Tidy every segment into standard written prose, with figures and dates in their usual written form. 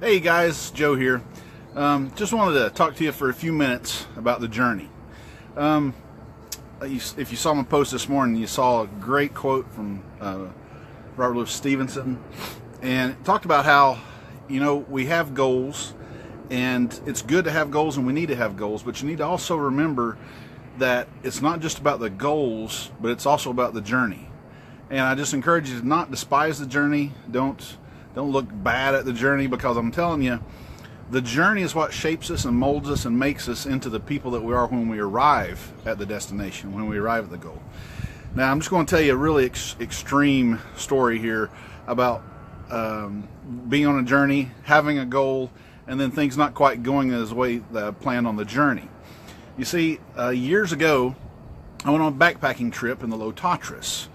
Hey guys, Joe here. Just wanted to talk to you for a few minutes about the journey. If you saw my post this morning, you saw a great quote from Robert Louis Stevenson, and it talked about how, we have goals, and it's good to have goals, and we need to have goals, but you need to also remember that it's not just about the goals, but it's also about the journey. And I just encourage you to not despise the journey. Don't look bad at the journey, because I'm telling you, the journey is what shapes us and molds us and makes us into the people that we are when we arrive at the destination, when we arrive at the goal. Now, I'm just going to tell you a really extreme story here about being on a journey, having a goal, and then things not quite going as the way that I planned on the journey. You see, years ago, I went on a backpacking trip in the Low Tatras.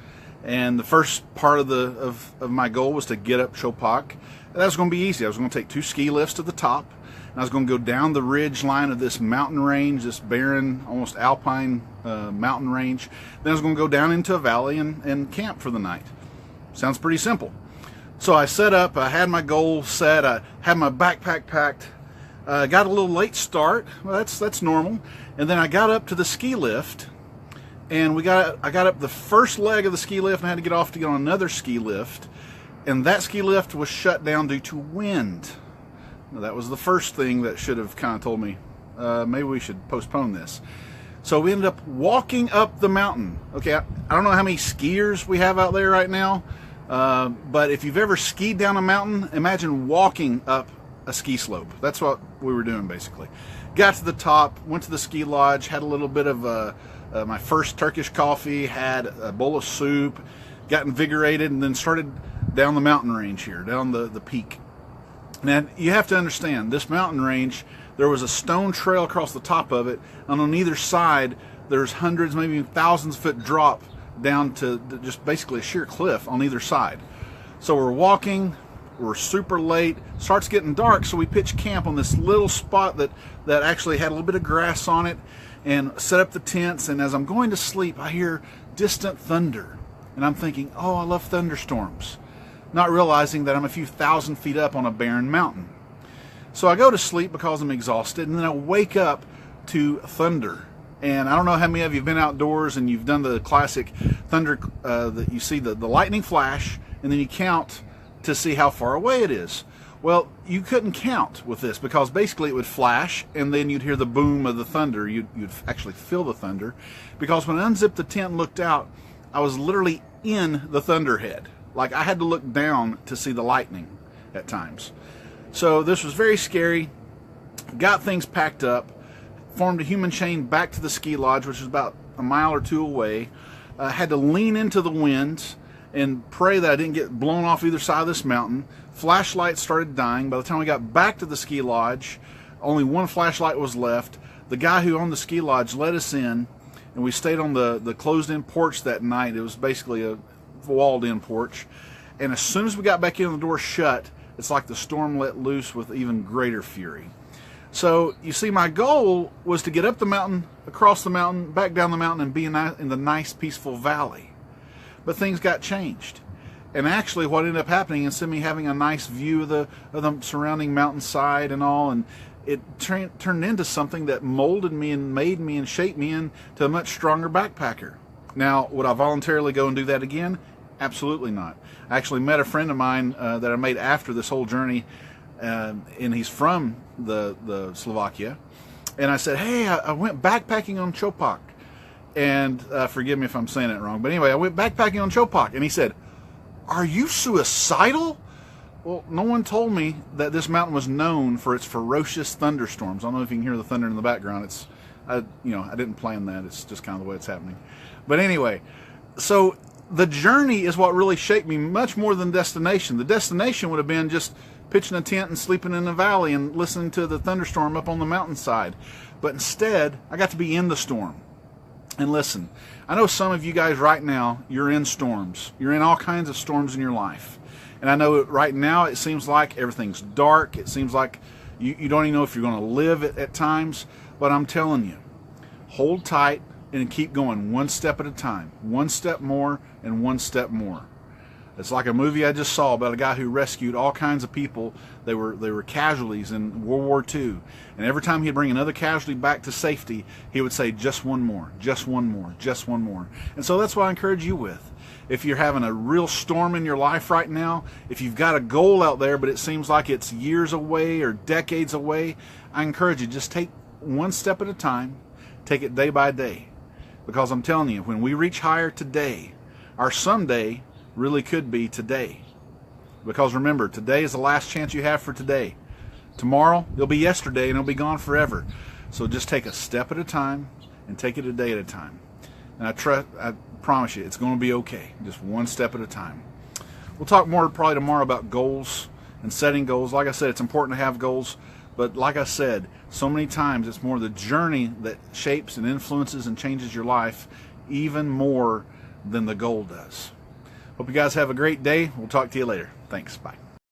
And the first part of my goal was to get up Chopak. That was going to be easy. I was going to take 2 ski lifts to the top, and I was going to go down the ridge line of this mountain range, this barren, almost alpine mountain range. Then I was going to go down into a valley and camp for the night. Sounds pretty simple. So I set up, I had my goal set, I had my backpack packed, got a little late start. Well, that's normal. And then I got up to the ski lift, and I got up the first leg of the ski lift, and I had to get off to get on another ski lift, and that ski lift was shut down due to wind. Now, that was the first thing that should have kind of told me, maybe we should postpone this. So we ended up walking up the mountain. Okay, I don't know how many skiers we have out there right now, but if you've ever skied down a mountain, imagine walking up a ski slope. That's what we were doing, basically. Got to the top, went to the ski lodge, had a little bit of my first Turkish coffee, had a bowl of soup, got invigorated, and then started down the mountain range here, down the peak. Now, you have to understand, this mountain range, there was a stone trail across the top of it, and on either side, there's hundreds, maybe thousands foot drop down to just basically a sheer cliff on either side. So we're walking, we're super late, starts getting dark, so we pitch camp on this little spot that actually had a little bit of grass on it, and set up the tents. And as I'm going to sleep, I hear distant thunder, and I'm thinking, oh, I love thunderstorms, not realizing that I'm a few thousand feet up on a barren mountain. So I go to sleep because I'm exhausted, and then I wake up to thunder. And I don't know how many of you have been outdoors and you've done the classic thunder, that you see the lightning flash, and then you count to see how far away it is. Well, you couldn't count with this, because basically it would flash, and then you'd hear the boom of the thunder. You'd actually feel the thunder, because when I unzipped the tent and looked out, I was literally in the thunderhead. Like, I had to look down to see the lightning at times. So this was very scary. Got things packed up, formed a human chain back to the ski lodge, which was about a mile or 2 away. Had to lean into the wind and pray that I didn't get blown off either side of this mountain. Flashlights started dying. By the time we got back to the ski lodge, only one flashlight was left. The guy who owned the ski lodge let us in, and we stayed on the closed-in porch that night. It was basically a walled-in porch. And as soon as we got back in, the door shut, it's like the storm let loose with even greater fury. So, you see, my goal was to get up the mountain, across the mountain, back down the mountain, and be in the nice, peaceful valley. But things got changed. And actually what ended up happening, instead of me having a nice view of the surrounding mountainside and all, and it turned into something that molded me and made me and shaped me into a much stronger backpacker. Now, would I voluntarily go and do that again? Absolutely not. I actually met a friend of mine that I made after this whole journey, and he's from the Slovakia. And I said, hey, I went backpacking on Chopak. And forgive me if I'm saying it wrong, but anyway, I went backpacking on Chopak, and he said, are you suicidal? Well, no one told me that this mountain was known for its ferocious thunderstorms. I don't know if you can hear the thunder in the background. I didn't plan that. It's just kind of the way it's happening. But anyway, so the journey is what really shaped me much more than the destination. The destination would have been just pitching a tent and sleeping in the valley and listening to the thunderstorm up on the mountainside. But instead, I got to be in the storm. And listen, I know some of you guys right now, you're in storms. You're in all kinds of storms in your life. And I know right now it seems like everything's dark. It seems like you don't even know if you're going to live at times. But I'm telling you, hold tight and keep going one step at a time. One step more and one step more. It's like a movie I just saw about a guy who rescued all kinds of people. They were casualties in World War II. And every time he'd bring another casualty back to safety, he would say, just one more, just one more, just one more. And so that's what I encourage you with. If you're having a real storm in your life right now, if you've got a goal out there, but it seems like it's years away or decades away, I encourage you, just take one step at a time. Take it day by day. Because I'm telling you, when we reach higher today, our someday really could be today. Because remember, today is the last chance you have for today. Tomorrow, it'll be yesterday and it'll be gone forever. So just take a step at a time and take it a day at a time. And I promise you, it's going to be okay. Just one step at a time. We'll talk more probably tomorrow about goals and setting goals. Like I said, it's important to have goals. But like I said, so many times it's more the journey that shapes and influences and changes your life even more than the goal does. Hope you guys have a great day. We'll talk to you later. Thanks. Bye.